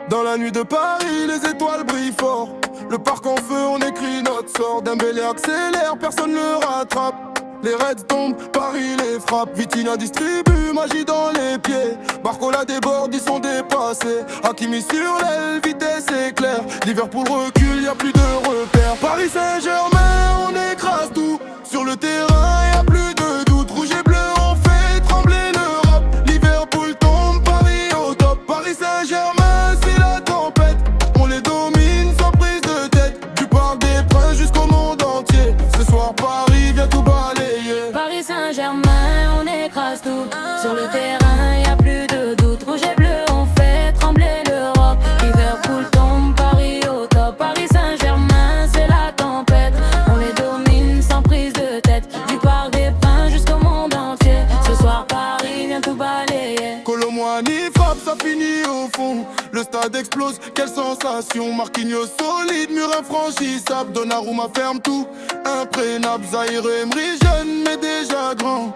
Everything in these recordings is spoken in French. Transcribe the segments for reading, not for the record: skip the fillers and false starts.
Dans la nuit de Paris, les étoiles brillent fort. Le parc en feu, on écrit notre sort. Dembélé accélère, personne ne le rattrape. Les raids tombent, Paris les frappe. Vitinha distribue, magie dans les pieds. Barcola déborde, ils sont dépassés. Hakimi sur l'aile, vitesse éclair. Liverpool recule, y a plus de repères. Paris Saint-Germain, on écrase tout. Sur le terrain, y a plus de doute. Rouge et bleu, on fait trembler l'Europe. Liverpool tombe, Paris au top. Paris Saint-Germain, c'est la tempête. On les domine sans prise de tête. Du Parc des Princes jusqu'au monde entier. Ce soir, Paris vient tout balayer. Paris Saint-Germain, on écrase tout. Sur le terrain, y a plus de doute. Rouge et bleu, on fait trembler l'Europe. Liverpool tombe, Paris au top. Paris Saint-Germain, c'est la tempête. On les domine sans prise de tête. Du Parc des Princes jusqu'au monde entier. Ce soir, Paris vient tout balayer. Kolo Muani frappe, ça finit au fond. Le stade explose, quelle sensation. Marquinhos solide, mur infranchissable. Donnarumma ferme tout, imprénable. Zaïre Emery jeune mais déjà grand.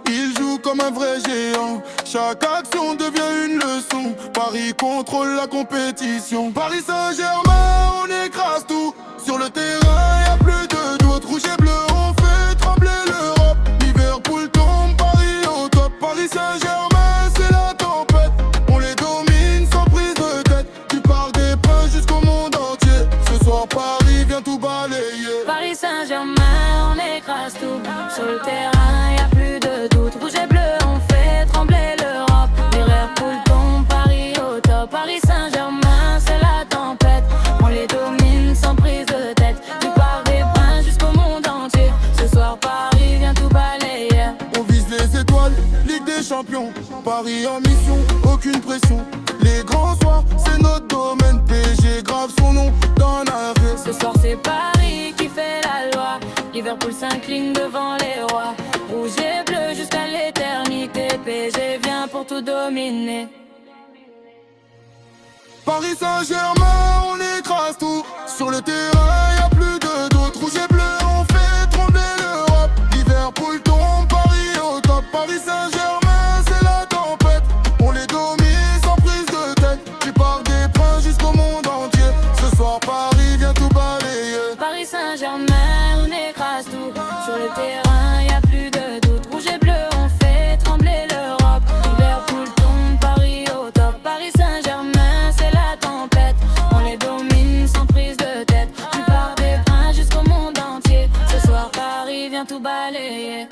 Il joue comme un vrai géant. Chaque action devient une leçon. Paris contrôle la compétition. Paris Saint-Germain, on écrase tout. Sur le terrain, y a plus de doute. Rouge et bleu, on fait trembler l'Europe. Liverpool tombe, Paris au top. Paris Saint-Germain, c'est la tempête. On les domine sans prise de tête. Du Parc des Princes jusqu'au monde entier. Ce soir, Paris vient tout balayer. Paris Saint-Germain, on écrase tout. Sur le terrain, y a plus de doute. Rouge et bleu, on fait trembler l'Europe. Liverpool tombe, Paris au top. Paris Saint-Germain, c'est la tempête. On les domine sans prise de tête. Du Parc des Princes jusqu'au monde entier. Ce soir, Paris vient tout balayer. On vise les étoiles, Ligue des Champions. Paris en mission, aucune pression. Les grands soirs, c'est notre domaine. PSG grave son nom dans la rue. Ce soir, c'est Paris qui fait la loi. Liverpool s'incline devant les rois. Rouge et bleu jusqu'à l'éternité. PSG vient pour tout dominer. Paris Saint-Germain, on écrase tout. Sur le terrain, y a plus de doute. Rouge et bleu, on fait trembler l'Europe. Liverpool tombe, Paris au top. Paris Saint-Germain, c'est la tempête. On les domine sans prise de tête. Du Parc des Princes jusqu'au monde entier. Ce soir, Paris vient tout balayer. Paris Saint-Germain, on écrase tout. Sur le terrain, y a plus de doute. Rouge et bleu, on fait trembler l'Europe. Liverpool tombe, Paris au top. Paris Saint-Germain, c'est la tempête. On les domine sans prise de tête. Du Parc des Princes jusqu'au monde entier. Ce soir, Paris vient tout balayer.